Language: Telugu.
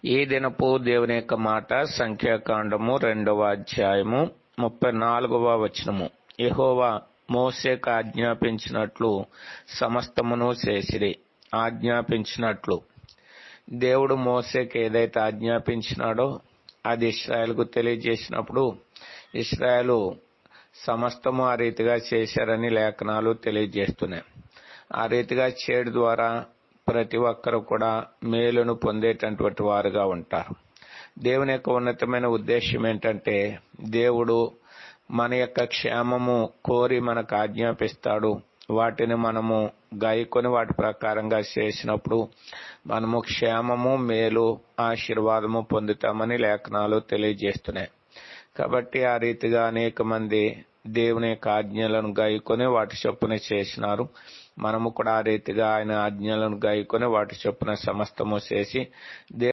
ఈ దినపు దేవుని యొక్క మాట సంఖ్యాకాండము 2వ అధ్యాయము 34వ వచనము. యెహోవా మోషేకు ఆజ్ఞాపించినట్లు సమస్తమును చేసిరి. ఆజ్ఞాపించినట్లు దేవుడు మోషేకు ఏదైతే ఆజ్ఞాపించినాడో అది ఇశ్రాయేలుకు తెలియజేసినప్పుడు ఇశ్రాయేలు సమస్తము ఆ రీతిగా చేశారని లేఖనాలు తెలియజేస్తున్నాయి. ఆ రీతిగా చేయడం ద్వారా ప్రతి ఒక్కరు కూడా మేలును పొందేటటువంటి వారుగా ఉంటారు. దేవుని యొక్క ఉన్నతమైన ఉద్దేశం ఏంటంటే, దేవుడు మన యొక్క క్షేమము కోరి మనకు ఆజ్ఞాపిస్తాడు. వాటిని మనము గాయకొని వాటి ప్రకారంగా చేసినప్పుడు మనము క్షేమము, మేలు, ఆశీర్వాదము పొందుతామని లేఖనాలు తెలియజేస్తున్నాయి. కాబట్టి ఆ రీతిగా అనేక మంది దేవుని యొక్క ఆజ్ఞలను గాయకొని వాటి చొప్పున చేసినారు. మనము కూడా ఆ రీతిగా ఆయన ఆజ్ఞలను గాయకొని వాటి చొప్పున సమస్తము చేసి